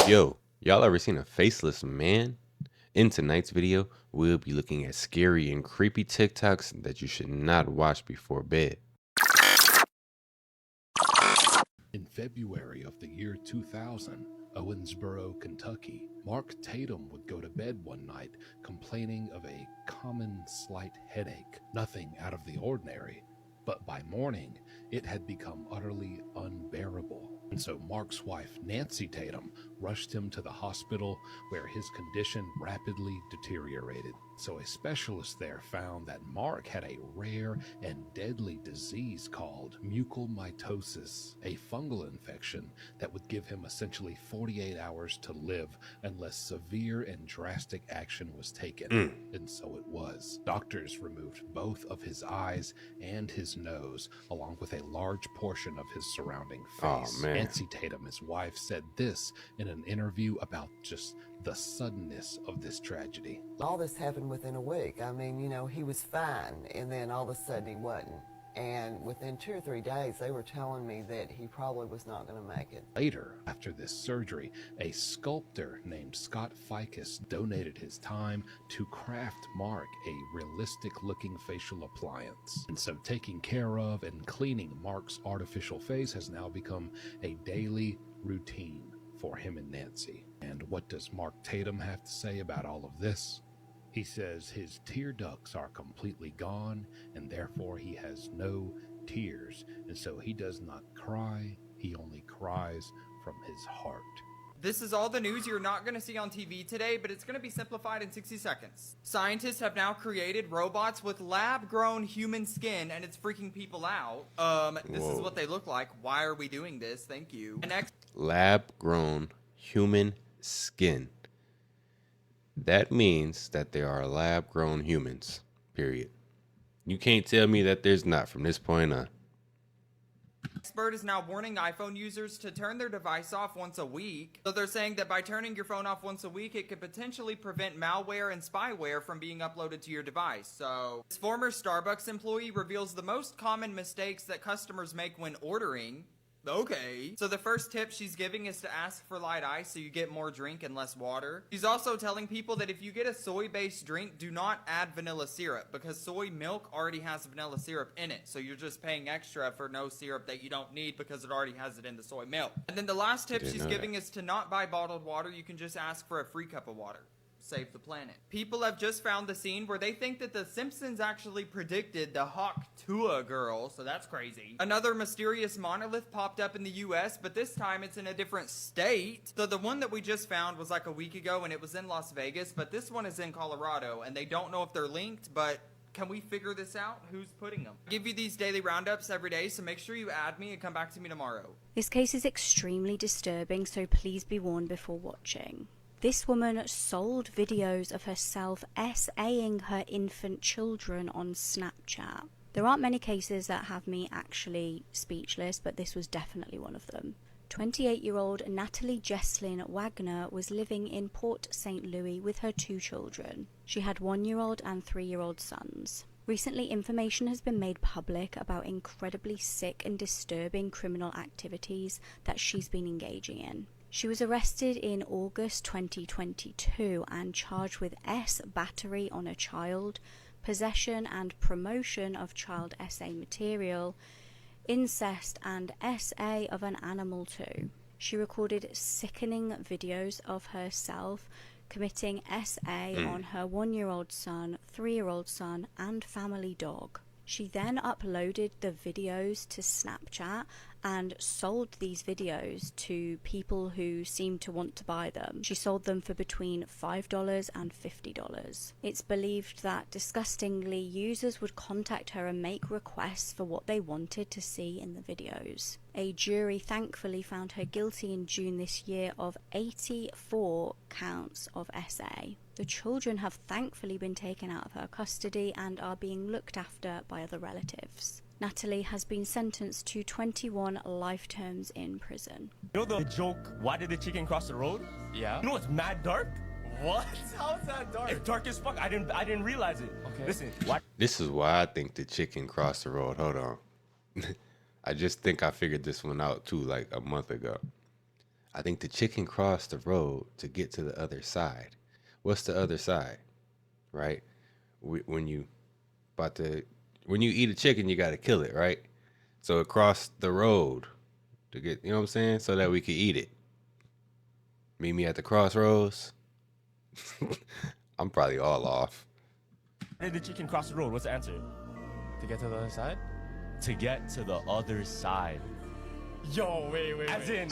Yo, y'all ever seen a faceless man? In tonight's video, we'll be looking at scary and creepy TikToks that you should not watch before bed. In February of the year 2000, Owensboro, Kentucky, Mark Tatum would go to bed one night complaining of a common slight headache, nothing out of the ordinary. But by morning, it had become utterly unbearable. And so Mark's wife, Nancy Tatum, rushed him to the hospital where his condition rapidly deteriorated. So a specialist there found that Mark had a rare and deadly disease called mucormycosis, a fungal infection that would give him essentially 48 hours to live unless severe and drastic action was taken. And so it was. Doctors removed both of his eyes and his nose, along with a large portion of his surrounding face. Oh, man. Nancy Tatum, his wife, said this in an interview about just the suddenness of this tragedy. All this happened within a week. I mean, you know, he was fine, and then all of a sudden he wasn't. And within 2 or 3 days, they were telling me that he probably was not going to make it. Later, after this surgery, a sculptor named Scott Ficus donated his time to craft Mark a realistic-looking facial appliance. And so taking care of and cleaning Mark's artificial face has now become a daily routine for him and Nancy. And what does Mark Tatum have to say about all of this? He says his tear ducts are completely gone, and therefore he has no tears. And so he does not cry, he only cries from his heart. This is all the news you're not going to see on TV today, but it's going to be simplified in 60 seconds. Scientists have now created robots with lab-grown human skin, and it's freaking people out. This is what they look like. Why are we doing this? Thank you. Lab-grown human skin. That means that there are lab-grown humans, period. You can't tell me that there's not from this point on. Expert is now warning iPhone users to turn their device off once a week. So they're saying that by turning your phone off once a week, it could potentially prevent malware and spyware from being uploaded to your device. So this former Starbucks employee reveals the most common mistakes that customers make when ordering. Okay. So the first tip she's giving is to ask for light ice so you get more drink and less water. She's also telling people that if you get a soy-based drink, do not add vanilla syrup because soy milk already has vanilla syrup in it. So you're just paying extra for no syrup that you don't need because it already has it in the soy milk. And then the last tip she's giving is to not buy bottled water. You can just ask for a free cup of water. Save the planet. People have just found the scene where they think that the Simpsons actually predicted the Hawk-Tuah girl, so that's crazy. Another mysterious monolith popped up in the US, but this time it's in a different state. So the one that we just found was like a week ago and it was in Las Vegas, but this one is in Colorado and they don't know if they're linked, but can we figure this out? Who's putting them? I give you these daily roundups every day, so make sure you add me and come back to me tomorrow. This case is extremely disturbing, so please be warned before watching. This woman sold videos of herself SAing her infant children on Snapchat. There aren't many cases that have me actually speechless, but this was definitely one of them. 28-year-old Natalie Jesn Wagner was living in Port St. Louis with her 2 children. She had 1-year-old and 3-year-old sons. Recently, information has been made public about incredibly sick and disturbing criminal activities that she's been engaging in. She was arrested in August 2022 and charged with battery on a child, possession and promotion of child SA material, incest and SA of an animal too. She recorded sickening videos of herself committing SA on her 1-year-old son, 3-year-old son and family dog. She then uploaded the videos to Snapchat and sold these videos to people who seemed to want to buy them. She sold them for between $5 and $50. It's believed that, disgustingly, users would contact her and make requests for what they wanted to see in the videos. A jury thankfully found her guilty in June this year of 84 counts of SA. The children have thankfully been taken out of her custody and are being looked after by other relatives. Natalie has been sentenced to 21 life terms in prison. You know the joke, why did the chicken cross the road? Yeah. You know it's mad dark? What? How's that dark? It's dark as fuck. I didn't realize it. Okay. Listen, what? This is why I think the chicken crossed the road. Hold on. I just think I figured this one out too, like a month ago. I think the chicken crossed the road to get to the other side. What's the other side? Right? When you about to when you eat a chicken, you got to kill it, right? So it crossed the road to get, you know what I'm saying, so that we could eat it. Meet me at the crossroads. I'm probably all off. Why did the chicken cross the road? What's the answer? To get to the other side? To get to the other side. Yo, wait. As in,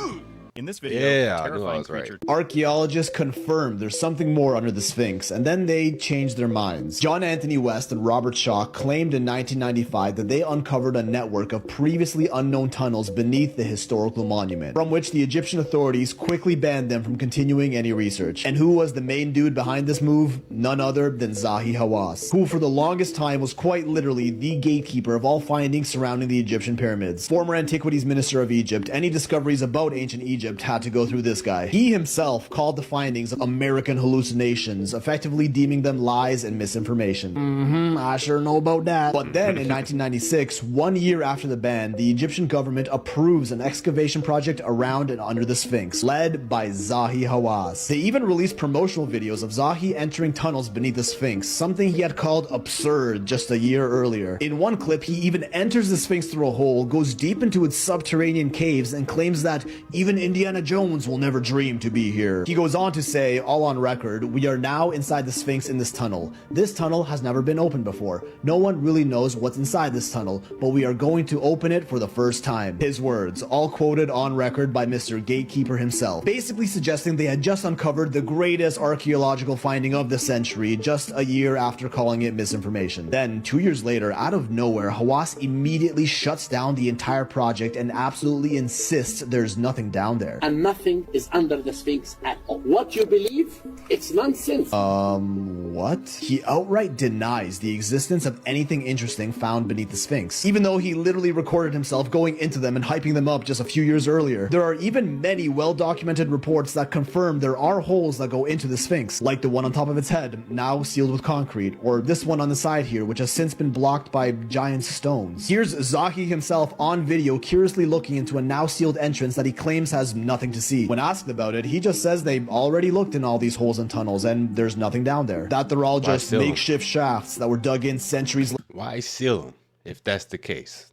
In this video, Yeah, a I knew I terrifying was right. creature Archaeologists confirmed there's something more under the Sphinx, and then they changed their minds. John Anthony West and Robert Shaw claimed in 1995 that they uncovered a network of previously unknown tunnels beneath the historical monument, from which the Egyptian authorities quickly banned them from continuing any research. And who was the main dude behind this move? None other than Zahi Hawass, who for the longest time was quite literally the gatekeeper of all findings surrounding the Egyptian pyramids. Former Antiquities Minister of Egypt, any discoveries about ancient Egypt had to go through this guy. He himself called the findings American hallucinations, effectively deeming them lies and misinformation. I sure know about that. But then in 1996, 1 year after the ban, the Egyptian government approves an excavation project around and under the Sphinx, led by Zahi Hawass. They even released promotional videos of Zahi entering tunnels beneath the Sphinx, something he had called absurd just a year earlier. In one clip, he even enters the Sphinx through a hole, goes deep into its subterranean caves, and claims that even Indiana Jones will never dream to be here. He goes on to say, all on record, we are now inside the Sphinx in this tunnel. This tunnel has never been opened before. No one really knows what's inside this tunnel, but we are going to open it for the first time. His words, all quoted on record by Mr. Gatekeeper himself, basically suggesting they had just uncovered the greatest archaeological finding of the century just a year after calling it misinformation. Then, 2 years later, out of nowhere, Hawass immediately shuts down the entire project and absolutely insists there's nothing down there. And nothing is under the Sphinx at all. What you believe, it's nonsense. What? He outright denies the existence of anything interesting found beneath the Sphinx, even though he literally recorded himself going into them and hyping them up just a few years earlier. There are even many well-documented reports that confirm there are holes that go into the Sphinx, like the one on top of its head, now sealed with concrete, or this one on the side here, which has since been blocked by giant stones. Here's Zahi himself on video curiously looking into a now sealed entrance that he claims has nothing to see. When asked about it, he just says they already looked in all these holes and tunnels and there's nothing down there. That they're all just seal 'em? makeshift shafts that were dug in centuries later. Why seal them if that's the case?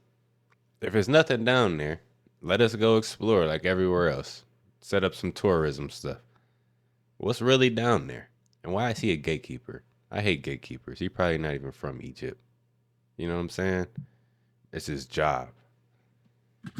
If there's nothing down there, let us go explore like everywhere else. Set up some tourism stuff. What's really down there? And why is he a gatekeeper? I hate gatekeepers. He probably not even from Egypt. You know what I'm saying? It's his job.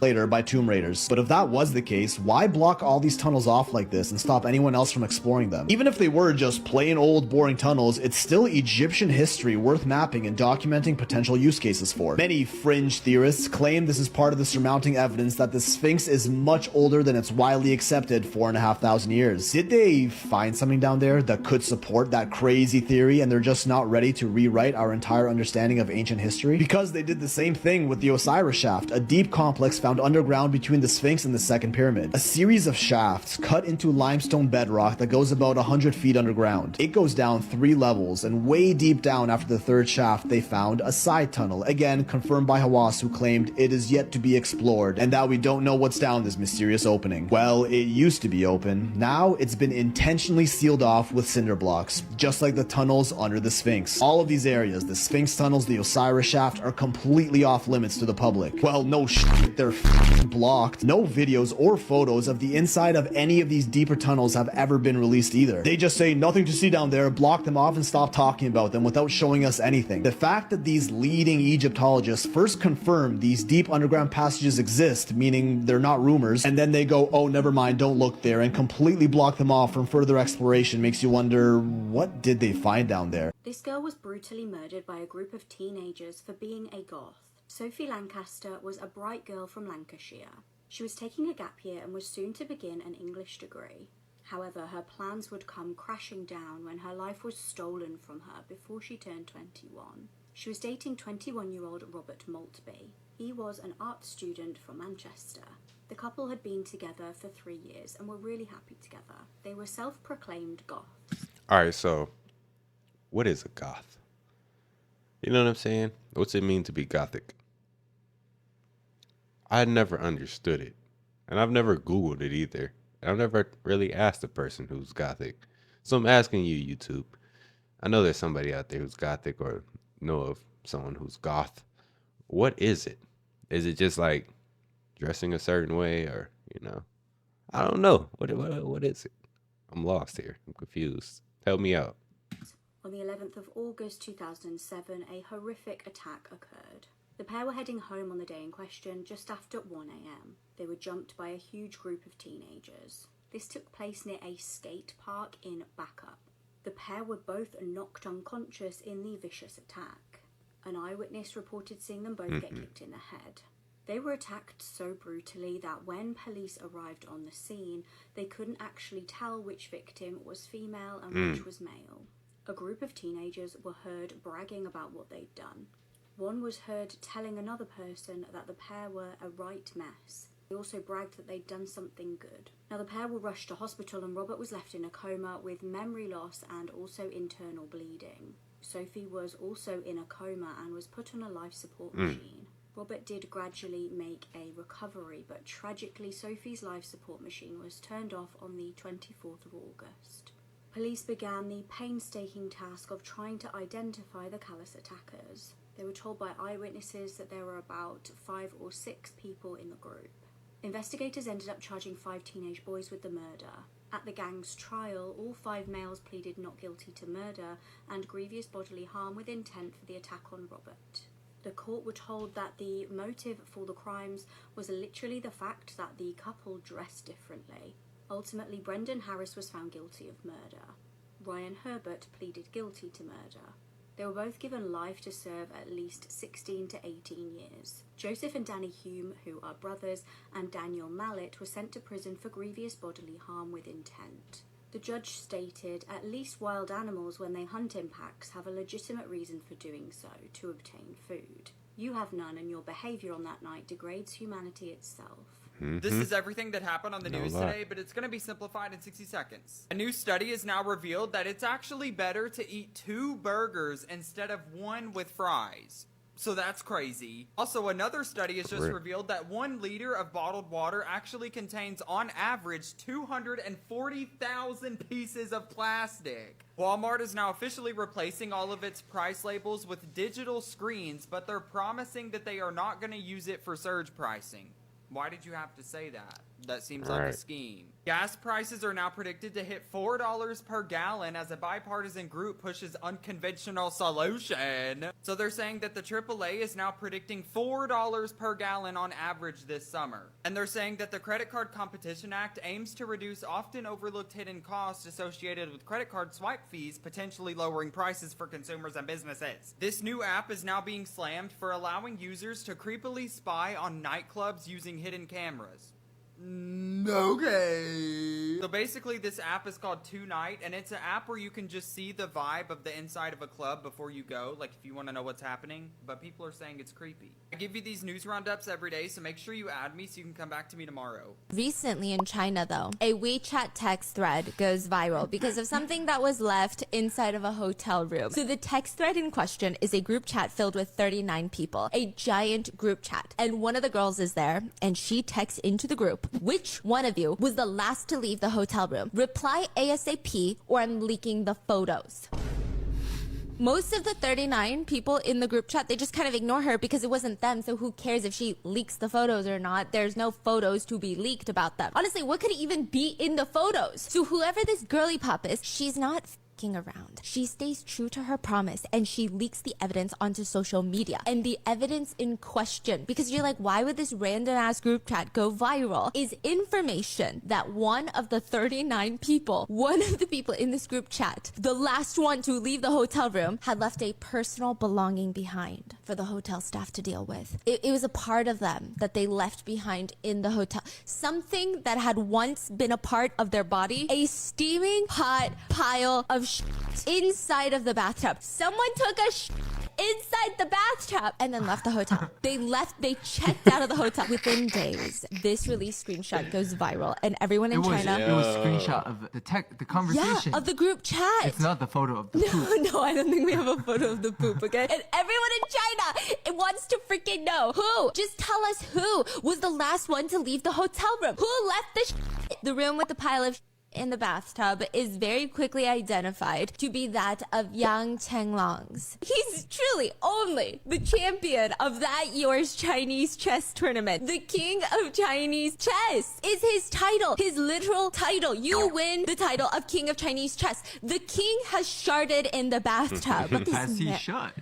By tomb raiders. But if that was the case, why block all these tunnels off like this and stop anyone else from exploring them? Even if they were just plain old boring tunnels, it's still Egyptian history worth mapping and documenting potential use cases for. Many fringe theorists claim this is part of the surmounting evidence that the Sphinx is much older than its widely accepted 4,500 years. Did they find something down there that could support that crazy theory and they're just not ready to rewrite our entire understanding of ancient history? Because they did the same thing with the Osiris shaft, a deep complex found underground between the Sphinx and the second pyramid. A series of shafts cut into limestone bedrock that goes about 100 feet underground. It goes down 3 levels, and way deep down after the third shaft they found a side tunnel, again confirmed by Hawass, who claimed it is yet to be explored and that we don't know what's down this mysterious opening. Well, it used to be open. Now it's been intentionally sealed off with cinder blocks, just like the tunnels under the Sphinx. All of these areas, the Sphinx tunnels, the Osiris shaft, are completely off limits to the public. Well, no shit, they're blocked. No videos or photos of the inside of any of these deeper tunnels have ever been released either. They just say nothing to see down there, block them off, and stop talking about them without showing us anything. The fact that these leading Egyptologists first confirm these deep underground passages exist, meaning they're not rumors, and then they go, oh, never mind, don't look there, and completely block them off from further exploration makes you wonder, what did they find down there? This girl was brutally murdered by a group of teenagers for being a goth. Sophie Lancaster was a bright girl from Lancashire. She was taking a gap year and was soon to begin an English degree. However, her plans would come crashing down when her life was stolen from her before she turned 21. She was dating 21-year-old Robert Maltby. He was an art student from Manchester. The couple had been together for 3 years and were really happy together. They were self-proclaimed goths. All right, so what is a goth? You know what I'm saying? What's it mean to be gothic? I never understood it, and I've never Googled it either. I've never really asked a person who's gothic. So I'm asking you, YouTube. I know there's somebody out there who's gothic or know of someone who's goth. What is it? Is it just like dressing a certain way, or I don't know. What is it? I'm lost here. I'm confused. Help me out. On the 11th of August 2007, a horrific attack occurred. The pair were heading home on the day in question just after 1 a.m. They were jumped by a huge group of teenagers. This took place near a skate park in Backup. The pair were both knocked unconscious in the vicious attack. An eyewitness reported seeing them both get kicked in the head. They were attacked so brutally that when police arrived on the scene, they couldn't actually tell which victim was female and which was male. A group of teenagers were heard bragging about what they'd done. One was heard telling another person that the pair were a right mess. They also bragged that they'd done something good. Now, the pair were rushed to hospital and Robert was left in a coma with memory loss and also internal bleeding. Sophie was also in a coma and was put on a life support machine. Robert did gradually make a recovery, but tragically Sophie's life support machine was turned off on the 24th of August. Police began the painstaking task of trying to identify the callous attackers. They were told by eyewitnesses that there were about 5 or 6 people in the group. Investigators ended up charging 5 teenage boys with the murder. At the gang's trial, all 5 males pleaded not guilty to murder and grievous bodily harm with intent for the attack on Robert. The court were told that the motive for the crimes was literally the fact that the couple dressed differently. Ultimately, Brendan Harris was found guilty of murder. Ryan Herbert pleaded guilty to murder. They were both given life to serve at least 16 to 18 years. Joseph and Danny Hume, who are brothers, and Daniel Mallet were sent to prison for grievous bodily harm with intent. The judge stated, at least wild animals, when they hunt in packs, have a legitimate reason for doing so, to obtain food. You have none, and your behavior on that night degrades humanity itself. This is everything that happened on the news today, but it's going to be simplified in 60 seconds. A new study has now revealed that it's actually better to eat 2 burgers instead of 1 with fries. So that's crazy. Also, another study has just revealed that 1 liter of bottled water actually contains, on average, 240,000 pieces of plastic. Walmart is now officially replacing all of its price labels with digital screens, but they're promising that they are not going to use it for surge pricing. Why did you have to say that? That seems like a scheme. Gas prices are now predicted to hit $4 per gallon as a bipartisan group pushes unconventional solution. So they're saying that the AAA is now predicting $4 per gallon on average this summer. And they're saying that the Credit Card Competition Act aims to reduce often overlooked hidden costs associated with credit card swipe fees, potentially lowering prices for consumers and businesses. This new app is now being slammed for allowing users to creepily spy on nightclubs using hidden cameras. Okay. So basically this app is called Tonight, and it's an app where you can just see the vibe of the inside of a club before you go, like if you want to know what's happening, but people are saying it's creepy. I give you these news roundups every day, so make sure you add me so you can come back to me tomorrow. Recently in China, though, a WeChat text thread goes viral because of something that was left inside of a hotel room. So the text thread in question is a group chat filled with 39 people, a giant group chat. And one of the girls is there, and she texts into the group, which one of you was the last to leave the hotel room? Reply ASAP or I'm leaking the photos. Most of the 39 people in the group chat, they just kind of ignore her because it wasn't them, so who cares if she leaks the photos or not? There's no photos to be leaked about them. Honestly, what could even be in the photos? So whoever this girly pop is, she's not around. She stays true to her promise and she leaks the evidence onto social media. And the evidence in question, because you're like, why would this random ass group chat go viral, is information that one of the 39 people, one of the people in this group chat, the last one to leave the hotel room, had left a personal belonging behind for the hotel staff to deal with. It was a part of them that they left behind in the hotel. Something that had once been a part of their body, a steaming hot pile of inside of the bathtub. Someone took a inside the bathtub and then left the hotel. They checked out of the hotel. Within days, this release screenshot goes viral and everyone in China... It was a screenshot of the conversation. Yeah, of the group chat. It's not the photo of the poop. No, I don't think we have a photo of the poop, okay? And everyone in China wants to freaking know. Who? Just tell us who was the last one to leave the hotel room. Who left the room with the pile of in the bathtub is very quickly identified to be that of Yang Chenglong's. He's truly only the champion of that year's Chinese chess tournament. The king of Chinese chess is his title, his literal title. You win the title of king of Chinese chess. The king has sharded in the bathtub. As he should.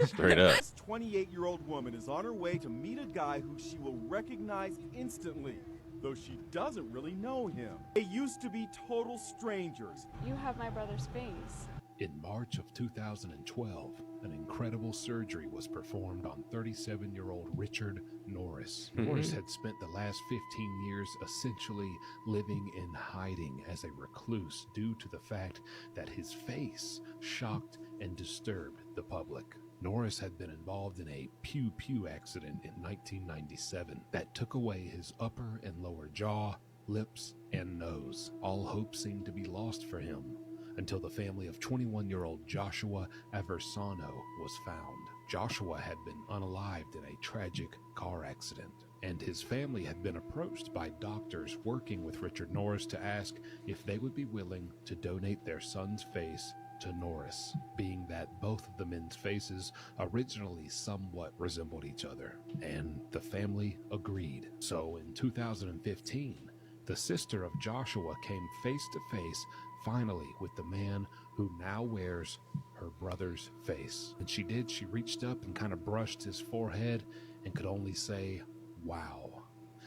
Straight up. This 28-year-old woman is on her way to meet a guy who she will recognize instantly, though she doesn't really know him. They used to be total strangers. You have my brother Sphinx. In March of 2012, an incredible surgery was performed on 37-year-old Richard Norris. Norris had spent the last 15 years essentially living in hiding as a recluse due to the fact that his face shocked and disturbed the public. Norris had been involved in a pew-pew accident in 1997 that took away his upper and lower jaw, lips, and nose. All hope seemed to be lost for him until the family of 21-year-old Joshua Aversano was found. Joshua had been unalived in a tragic car accident, and his family had been approached by doctors working with Richard Norris to ask if they would be willing to donate their son's face to Norris, being that both of the men's faces originally somewhat resembled each other, and the family agreed. So in 2015, the sister of Joshua came face to face finally with the man who now wears her brother's face. And she did, she reached up and kind of brushed his forehead and could only say, "Wow."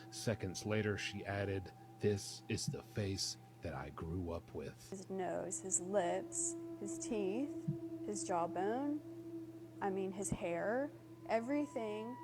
Seconds later, she added, "This is the face that I grew up with." His nose, his lips, his teeth, his jawbone, his hair, everything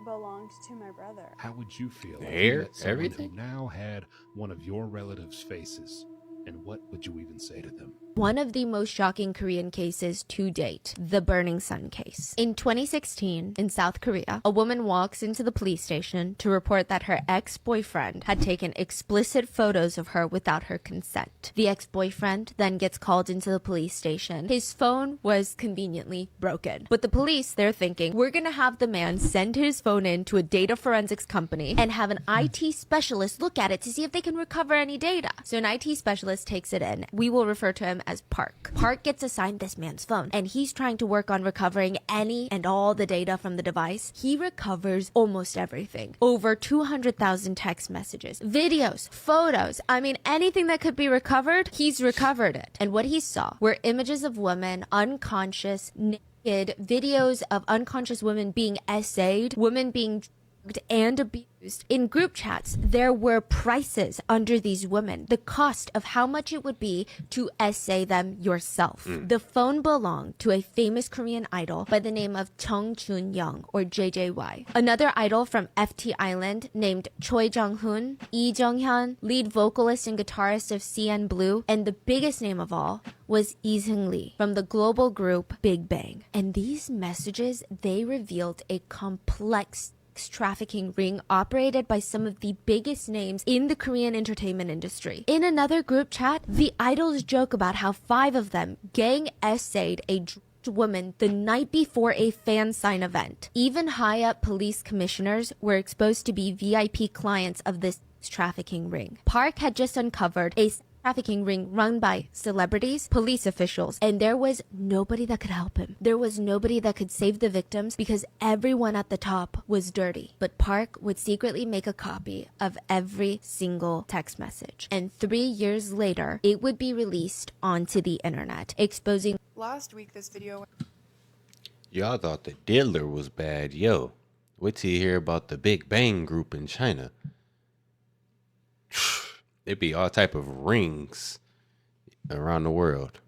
belonged to my brother. How would you feel if Hair? you met someone Everything? who now had one of your relatives' faces? And what would you even say to them? One of the most shocking Korean cases to date, the Burning Sun case. In 2016, in South Korea, a woman walks into the police station to report that her ex-boyfriend had taken explicit photos of her without her consent. The ex-boyfriend then gets called into the police station. His phone was conveniently broken. But the police, they're thinking, we're gonna have the man send his phone in to a data forensics company and have an IT specialist look at it to see if they can recover any data. So an IT specialist takes it in. We will refer to him as Park. Park gets assigned this man's phone, and he's trying to work on recovering any and all the data from the device. He recovers almost everything. Over 200,000 text messages, videos, photos. Anything that could be recovered, he's recovered it. And what he saw were images of women unconscious, naked, videos of unconscious women being essayed, women being drugged and abused. In group chats, there were prices under these women, the cost of how much it would be to essay them yourself. The phone belonged to a famous Korean idol by the name of Chung Chun-young, or JJY. Another idol from FT Island named Choi Jung-hoon, Lee Jung-hyun, lead vocalist and guitarist of CN Blue, and the biggest name of all was Lee Seung-lee from the global group Big Bang. And these messages, they revealed a complex trafficking ring operated by some of the biggest names in the Korean entertainment industry. In another group chat, the idols joke about how 5 of them gang essayed a woman the night before a fan sign event. Even high-up police commissioners were exposed to be VIP clients of this trafficking ring. Park had just uncovered a trafficking ring run by celebrities, police officials, and there was nobody that could help him. There was nobody that could save the victims because everyone at the top was dirty. But Park would secretly make a copy of every single text message. And 3 years later, it would be released onto the internet, exposing... Last week, this video... Y'all thought the diddler was bad. Yo, wait till you hear about the Big Bang group in China. It'd be all type of rings around the world.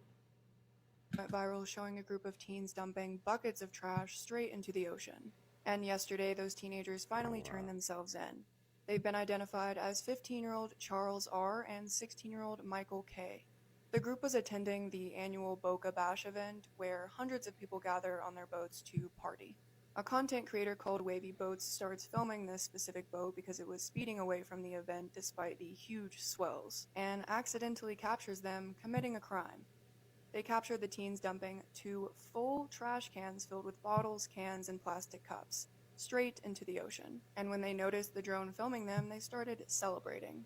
Went viral showing a group of teens dumping buckets of trash straight into the ocean. And yesterday, those teenagers finally turned themselves in. They've been identified as 15-year-old Charles R. and 16-year-old Michael K. The group was attending the annual Boca Bash event where hundreds of people gather on their boats to party. A content creator called Wavy Boats starts filming this specific boat because it was speeding away from the event despite the huge swells, and accidentally captures them committing a crime. They captured the teens dumping 2 full trash cans filled with bottles, cans, and plastic cups straight into the ocean. And when they noticed the drone filming them, they started celebrating.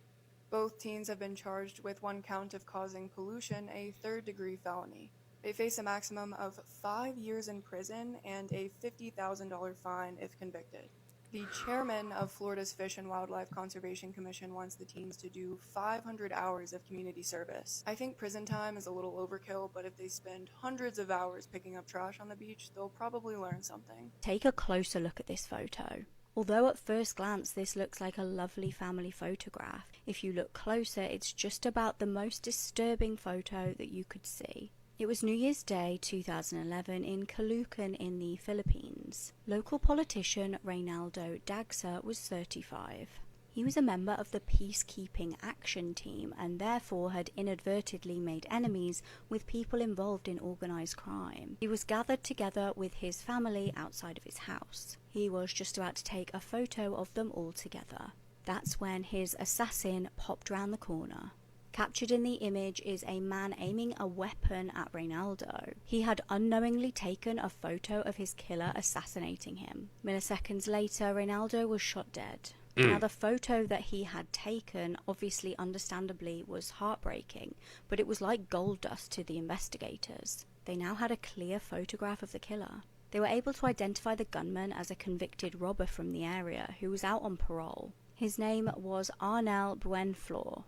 Both teens have been charged with 1 count of causing pollution, a 3rd-degree felony. They face a maximum of 5 years in prison and a $50,000 fine if convicted. The chairman of Florida's Fish and Wildlife Conservation Commission wants the teens to do 500 hours of community service. I think prison time is a little overkill, but if they spend hundreds of hours picking up trash on the beach, they'll probably learn something. Take a closer look at this photo. Although at first glance this looks like a lovely family photograph, if you look closer it's just about the most disturbing photo that you could see. It was New Year's Day 2011 in Caloocan in the Philippines. Local politician Reynaldo Dagsa was 35. He was a member of the Peacekeeping Action Team and therefore had inadvertently made enemies with people involved in organised crime. He was gathered together with his family outside of his house. He was just about to take a photo of them all together. That's when his assassin popped round the corner. Captured in the image is a man aiming a weapon at Reynaldo. He had unknowingly taken a photo of his killer assassinating him. Milliseconds later, Reynaldo was shot dead. Now, the photo that he had taken, obviously understandably, was heartbreaking, but it was like gold dust to the investigators. They now had a clear photograph of the killer. They were able to identify the gunman as a convicted robber from the area who was out on parole. His name was Arnel Buenflor.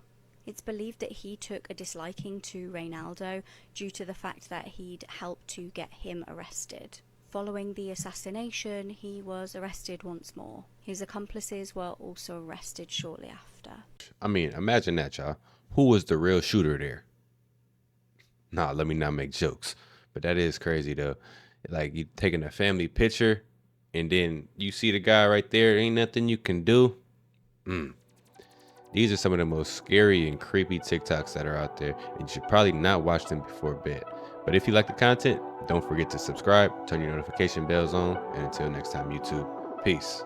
It's believed that he took a disliking to Reynaldo due to the fact that he'd helped to get him arrested. Following the assassination, he was arrested once more. His accomplices were also arrested shortly after. I mean, imagine that, y'all. Who was the real shooter there? Nah, let me not make jokes. But that is crazy, though. Like, you taking a family picture, and then you see the guy right there. Ain't nothing you can do. These are some of the most scary and creepy TikToks that are out there. And you should probably not watch them before bed. But if you like the content, don't forget to subscribe, turn your notification bells on. And until next time, YouTube, peace.